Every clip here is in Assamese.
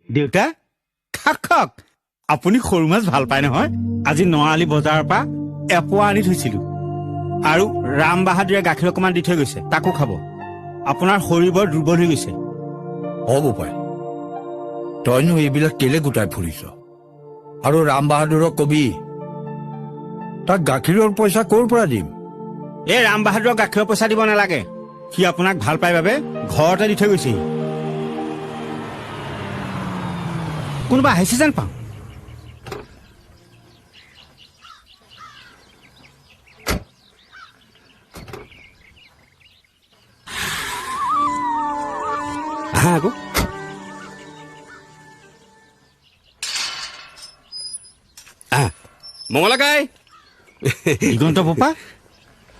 দেউতা খাক খাক আপুনি সৰু মাছ ভাল পায় নহয় আজি নৰালি বজাৰৰ পৰা এপোৱা আনি থৈছিলো আৰু ৰাম বাহাদুৰে গাখীৰ অকমান দি থৈ গৈছে তাকো খাব আপোনাৰ শৰীৰ বৰ দুৰ্বল হৈ গৈছে হ'ব পাই তইনো এইবিলাক কেলে গোটাই ফুৰিছ আৰু ৰাম বাহাদুৰক কবি তাক গাখীৰৰ পইচা ক'ৰ পৰা দিম এই ৰাম বাহাদুৰক গাখীৰৰ পইচা দিব নালাগে সি আপোনাক ভাল পাই বাবে ঘৰতে দি থৈ গৈছেহি কোনোবা আহিছে যেন পাওঁ আকৌ মঙলাকাই দিগন্ত পপা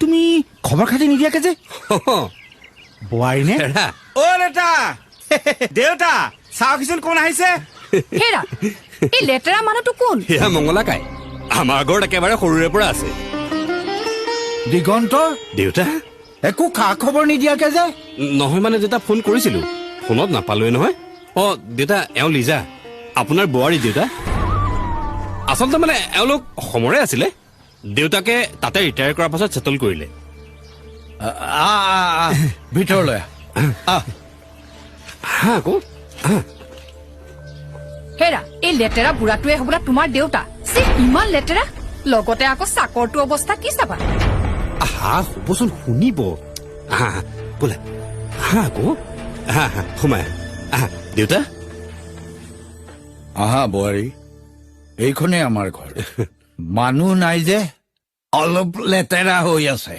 তুমি খবৰ খাতি নিদিয়াকে যে বোৱাৰী নে অ' দেউতা দেউতা চাওকচোন কোন আহিছে হেৰা এই লেতেৰা মানুহটো কোন সেয়া মঙলাকাই আমাৰ ঘৰত একেবাৰে সৰুৰে পৰা আছে দিগন্ত দেউতা একো খা খবৰ নিদিয়াকে যে নহয় মানে দেউতা ফোন কৰিছিলো ফোনত নাপালোৱে নহয় অ' দেউতা এওঁ লিজা আপোনাৰ বোৱাৰী দেউতা আচলতে মানে এওঁলোক অসমৰে আছিলে দেউতাকে তাতে ৰিটায়াৰ কৰাৰ পাছত ছেটল কৰিলে ভিতৰলৈ আকৌ হেৰা এই লেতেৰা বুঢ়াটোৱে হবলা তোমাৰ দেউতা ইমান লেতেৰা লগতে আকৌ চাকৰটো অৱস্থা কি চাবা আহা হ'বচোন শুনিব আহা বোলে আহা আকৌ আহা সোমাই আহা দেউতা আহা বোৱাৰী এইখনেই আমাৰ ঘৰ মানুহ নাই যে অলপ লেতেৰা হৈ আছে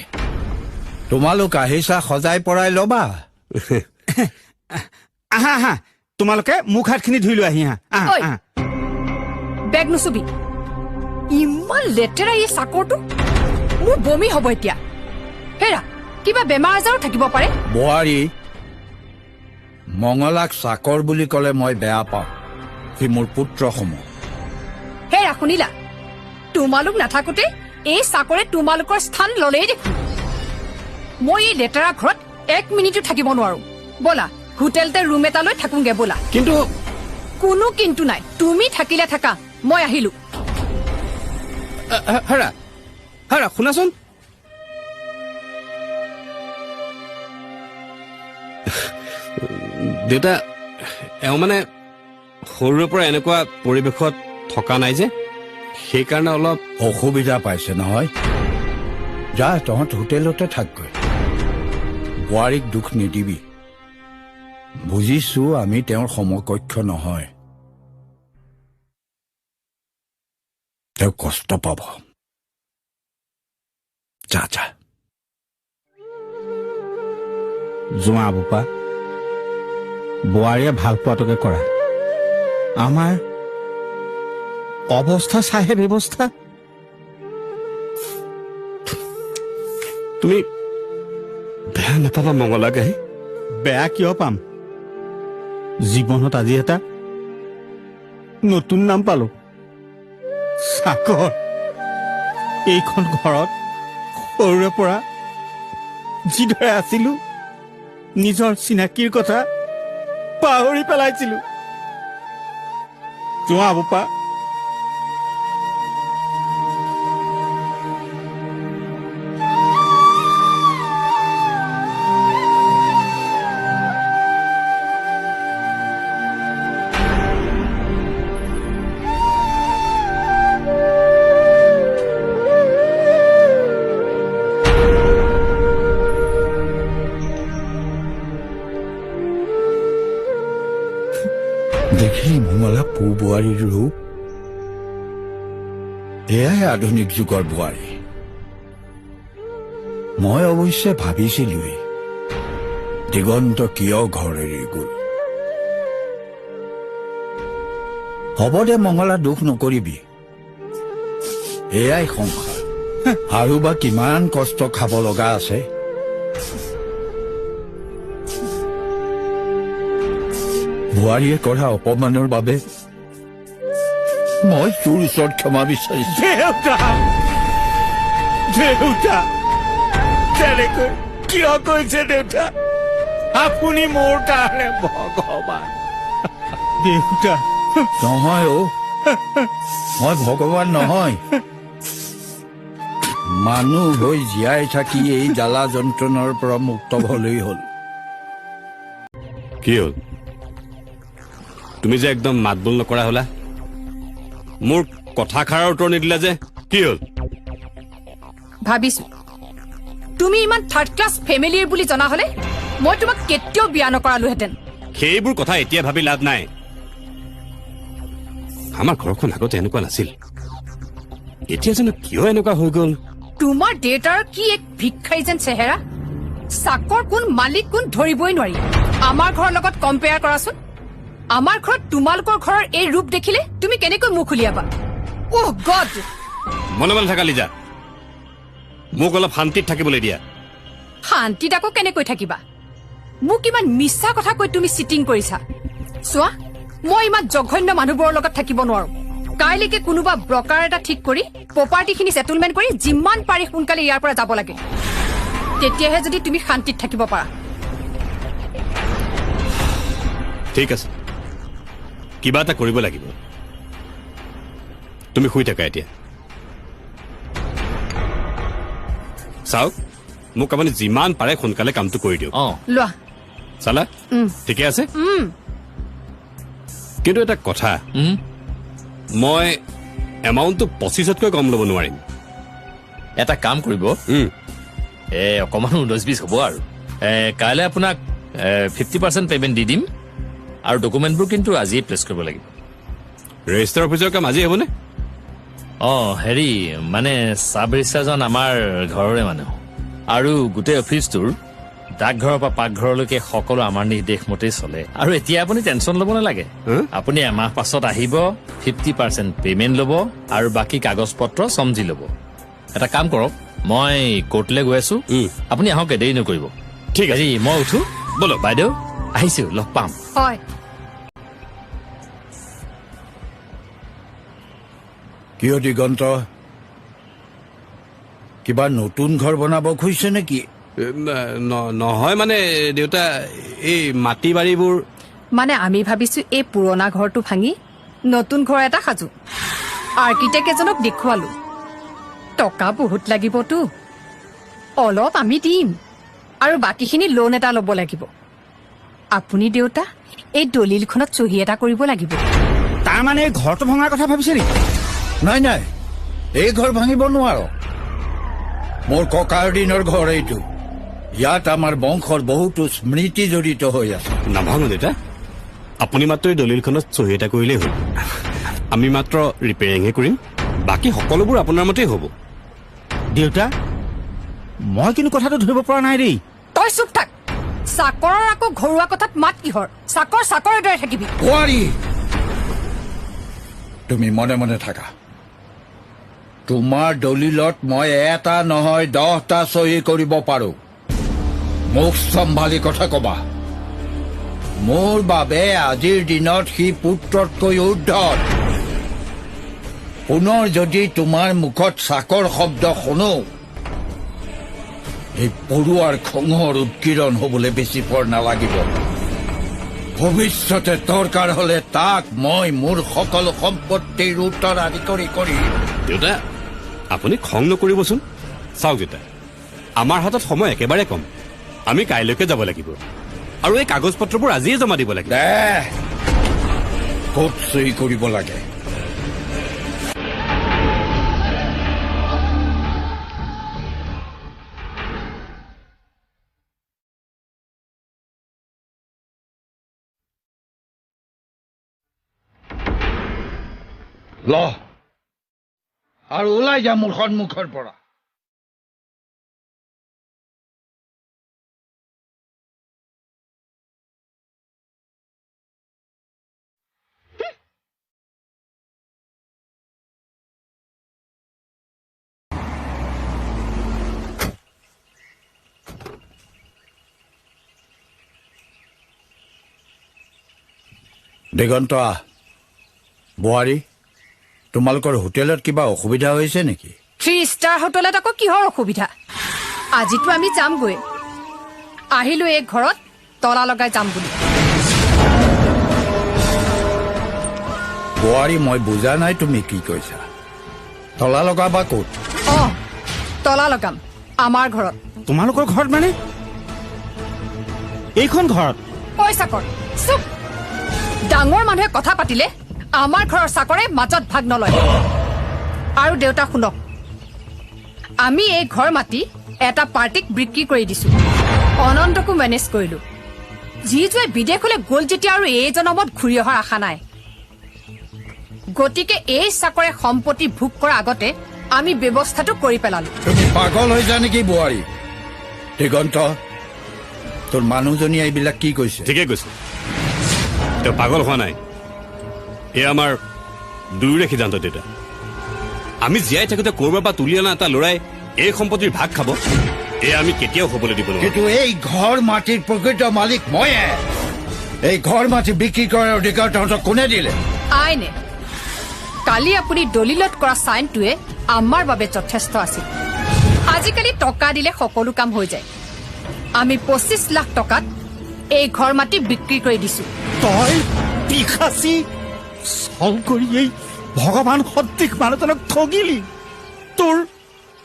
তোমালোক আহিছা সজাই পৰাই ল'বা আহা আহা তোমালোকে মুখ হাতখিনি ধুই লৈ আহি আহা বেগ নুচুবি ইমান লেতেৰা এই চাকৰটো মোৰ বমি হ'ব এতিয়া হেৰা কিবা বেমাৰ আজাৰো থাকিব পাৰে বোৱাৰী মঙলাক চাকৰ বুলি ক'লে মই বেয়া পাওঁ সি মোৰ পুত্ৰ সম হেৰা শুনিলা তোমালোক নাথাকোতে এই চাকৰে তোমালোকৰ স্থান ললেই দেখোন মই এই লেতেৰা ঘৰত 1 মিনিটো থাকিব নোৱাৰো ব'লা হোটেলতে ৰুম এটা লৈ থাকোগে ব'লা কিন্তু কোনো কিন্তু নাই তুমি থাকিলে থাকা মই আহিলো হেৰা হেৰা শুনাচোন দেউতা এওঁ মানে সৰুৰে পৰা এনেকুৱা পৰিৱেশত থকা নাই যে সেইকাৰণে অলপ অসুবিধা পাইছে নহয় যা তহঁত হোটেলতে থাকগৈ বোৱাৰীক দুখ নিদিবি বুজিছো আমি তেওঁৰ সমকক্ষ নহয় তেওঁ কষ্ট পাব যা যা যোৱা বোপা বোৱাৰীয়ে ভাল পোৱাটোকে কৰা আমাৰ অৱস্থা চাহে ব্যৱস্থা তুমি বেয়া নাপাবা মঙলাকাই বেয়া কিয় পাম জীৱনত আজি এটা নতুন নাম পালো চাকৰ এইখন ঘৰত সৰুৰে পৰা যিদৰে আছিলো নিজৰ চিনাকিৰ কথা পাহৰি পেলাইছিলো যোৱা বোপা দেখিলি মঙলা পু বোৱাৰীৰ ৰূপ এয়াই আধুনিক যুগৰ বোৱাৰী মই অৱশ্যে ভাবিছিলোৱেই দিগন্ত কিয় ঘৰ এৰি গ'ল হ'ব দে মঙলা দুখ নকৰিবি এয়াই সংসাৰ আৰু বা কিমান কষ্ট খাব লগা আছে বোৱাৰীয়ে কৰা অপমানৰ বাবে মই তোৰ ওচৰত ক্ষমা বিচাৰিছো দেউতা তেনেকৈ কিয় কৈছে দেউতা আপুনি মোৰ কাৰণে ভগৱান দেউতা নহয় অ' মই ভগৱান নহয় মানুহ হৈ জীয়াই থাকি এই জ্বালা যন্ত্ৰণাৰ পৰা মুক্ত হলেই হ'ল কি হ'ল তুমি যে একদম মাত বোল নকৰা হলা মোৰ কথাষাৰৰ উত্তৰ নিদিলা যে কি হ'ল ভাবিছো তুমি ইমান থাৰ্ড ক্লাছ ফেমিলিৰ বুলি জনা হলে মই তোমাক কেতিয়াও বিয়া নকৰালোহেঁতেন সেইবোৰ কথা এতিয়া ভাবি লাভ নাই আমাৰ ঘৰখন আগতে এনেকুৱা নাছিল এতিয়া জানো কিয় এনেকুৱা হৈ গ'ল তোমাৰ দেউতাৰ কি এক ভিক্ষাৰী যেন চেহেৰা চাকৰ কোন মালিক কোন ধৰিবই নোৱাৰি আমাৰ ঘৰৰ লগত কম্পেয়াৰ কৰাচোন আমাৰ ঘৰত তোমালোকৰ ঘৰৰ এই ৰূপ দেখিলে তুমি কেনেকৈ মুখ উলিয়াবা অহ গড মনে মনে থাকা লিজা মোক অলপ শান্তিত থাকিবলৈ দিয়া শান্তিত আকৌ কেনেকৈ থাকিবা মোক ইমান মিছা কথা কৈ তুমি চিটিং কৰিছা চোৱা মই ইমান জঘন্য মানুহবোৰৰ লগত থাকিব নোৱাৰো কাইলৈকে কোনোবা ব্ৰকাৰ এটা ঠিক কৰি প্ৰপাৰ্টিখিনি ছেটেলমেণ্ট কৰি যিমান পাৰি সোনকালে ইয়াৰ পৰা যাব লাগে তেতিয়াহে যদি তুমি শান্তিত থাকিব পাৰা ঠিক আছে কিবা এটা কৰিব লাগিব তুমি শুই থাকা এতিয়া চাওক মোক আপুনি যিমান পাৰে সোনকালে কামটো কৰি দিয়ক লোৱা চালা ঠিকে আছে কিন্তু এটা কথা মই এমাউণ্টটো 25তকৈ কম ল'ব নোৱাৰিম এটা কাম কৰিব অকমান 19-20 হ'ব আৰু কাইলৈ আপোনাক 50% পেমেণ্ট দি দিম আৰু ডকুমেণ্টবোৰ কিন্তু আজিয়ে প্লেচ কৰিব লাগিব ৰেজিষ্টাৰ অফিচৰ কাম আজি হ'বনে হেৰি মানে চাব ৰেজিষ্টাৰজন আমাৰ ঘৰৰে মানুহ আৰু গোটেই অফিচটোৰ ডাকঘৰৰ পৰা পাকঘৰলৈকে সকলো আমাৰ নিৰ্দেশ মতেই চলে আৰু এতিয়া আপুনি টেনচন ল'ব নালাগে আপুনি এমাহ পাছত আহিব 50% পেমেণ্ট ল'ব আৰু বাকী কাগজ পত্ৰ চমজি ল'ব এটা কাম কৰক মই কোৰ্টলৈ গৈ আছো আপুনি আহক দেৰি নকৰিব ঠিক আছে মই উঠো বলক বাইদেউ আহিছো লগ পাম হয় কিয় দিগন্ত কিবা নতুন ঘৰ বনাব খুজিছে নেকি নহয় মানে দেউতা এই মাটি বাৰীবোৰ মানে আমি ভাবিছো এই পুৰণা ঘৰটো ভাঙি নতুন ঘৰ এটা সাজো আৰ্কিটেক্ট এজনক দেখুৱালো টকা বহুত লাগিবতো অলপ আমি দিম আৰু বাকীখিনি লোন এটা ল'ব লাগিব আপুনি দেউতা এই দলিলখনত চহী এটা কৰিব লাগিব তাৰমানে এই ঘৰটো ভঙাৰ কথা ভাবিছে নেকি নাই নাই এই ঘৰ ভাঙিব নোৱাৰো মোৰ ককাৰ দিনৰ ঘৰ এইটো ইয়াত আমাৰ বংশৰ বহুতো স্মৃতি জড়িত হৈ আছে নাভাঙো দেউতা আপুনি মাত্ৰ এই দলিলখনত চহী এটা কৰিলেই হ'ল আমি মাত্ৰ ৰিপেয়াৰিংহে কৰিম বাকী সকলোবোৰ আপোনাৰ মতেই হ'ব দেউতা মই কিন্তু কথাটো ধৰিব পৰা নাই দেই তই চুপ থাক চাকৰৰ আকৌ ঘৰুৱা কথাত মাত কিহৰ চাকৰ চাকৰৰ দৰে থাকিবি কোৱাৰী তুমি মনে মনে থাকা তোমাৰ দলিলত মই এটা নহয় 10টা চহী কৰিব পাৰো মোক চম্ভালি কথা কবা মোৰ বাবে আজিৰ দিনত সি পুত্ৰতকৈ উৰ্ধত পুনৰ যদি তোমাৰ মুখত চাকৰ শব্দ শুনো এই পৰুৱাৰ খঙৰ উৎকীৰণ হবলৈ বেছি পৰ নালাগিব ভৱিষ্যতে দৰকাৰ হলে তাক মই মোৰ সকলো সম্পত্তিৰ উত্তৰাধিকাৰী কৰি দেউতা আপুনি খং নকৰিবচোন চাওক দেউতা আমাৰ হাতত সময় একেবাৰে কম আমি কাইলৈকে যাব লাগিব আৰু এই কাগজ পত্ৰবোৰ আজিয়ে জমা দিব লাগিব ক'ত চহী কৰিব লাগে ল আৰু ওলাই যা মোৰ সন্মুখৰ পৰা দিগন্ত বোৱাৰী তোমালোকৰ হোটেলত কিবা অসুবিধা হৈছে নেকি 3 ষ্টাৰ হোটেলত আকৌ কিহৰ অসুবিধা আজিতো আমি যামগৈ আহিলো এই ঘৰত তলা লগাই যাম বুলি বোৱাৰী মই বুজা নাই তুমি কি কৈছা তলা লগাবা ক'ত অ তলা লগাম আমাৰ ঘৰত তোমালোকৰ ঘৰত মানে এইখন ঘৰত ঐ চাকৰ চুপ ডাঙৰ মানুহে কথা পাতিলে আমাৰ ঘৰৰ চাকৰে মাজত ভাগ নলয় আৰু দেউতা শুনক আমি এই ঘৰ মাটি এটা পাৰ্টিক বিক্ৰী কৰি দিছো অনন্তকো মেনেজ কৰিলো যিজুৱে বিদেশলৈ গ'ল যেতিয়া আৰু এই জনমত ঘূৰি অহাৰ আশা নাই গতিকে এই চাকৰে সম্পত্তি ভোগ কৰাৰ আগতে আমি ব্যৱস্থাটো কৰি পেলালো তুমি পাগল হৈ যা নেকি বোৱাৰী দিগন্ত তোৰ মানুহজনীয়ে এইবিলাক কি কৈছে ঠিকে কৈছে তেওঁ পাগল হোৱা নাই এয়া আমাৰ দুয়োৰে সিদ্ধান্ত দেউতা আমি জীয়াই থাকোঁতে ক'ৰবাৰ পৰা তুলি অনা এটা ল'ৰাই এই সম্পত্তিৰ ভাগ খাব এয়া আমি কেতিয়াও হ'বলৈ দিব নোৱাৰো কিন্তু এই ঘৰ মাটিৰ প্ৰকৃত মালিক ময়ে এই ঘৰ মাটি বিক্ৰী কৰাৰ অধিকাৰ তহঁতক কোনে দিলে আইনে কালি আপুনি দলিলত কৰা চাইনটোৱে আমাৰ বাবে যথেষ্ট আছিল আজিকালি টকা দিলে সকলো কাম হৈ যায় আমি 25 লাখ টকাত এই ঘৰ মাটি বিক্ৰী কৰি দিছো তই পিখাচি চল কৰি এই ভগৱান সদৃশ মানুহজনক ঠগিলি তোৰ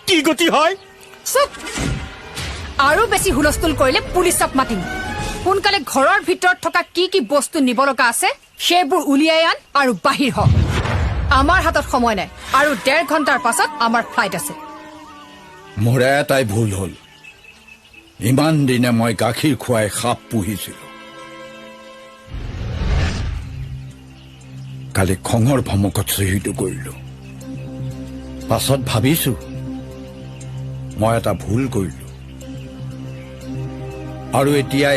কি গতি হয় চুপ আৰু বেছি হুলস্থুল কৰিলে পুলিচক মাতিম সোনকালে ঘৰৰ ভিতৰত থকা কি কি বস্তু নিব লগা আছে সেইবোৰ উলিয়াই আন আৰু বাহিৰ হওক আমাৰ হাতত সময় নাই আৰু 1.5 ঘণ্টাৰ পাছত আমাৰ ফ্লাইট আছে মোৰ এটাই ভুল হ'ল ইমান দিনে মই গাখীৰ খুৱাই সাপ পুহিছিলো কালি খঙৰ ভমকত চহীটো কৰিলো পাছত ভাবিছো মই এটা ভুল কৰিলো আৰু এতিয়া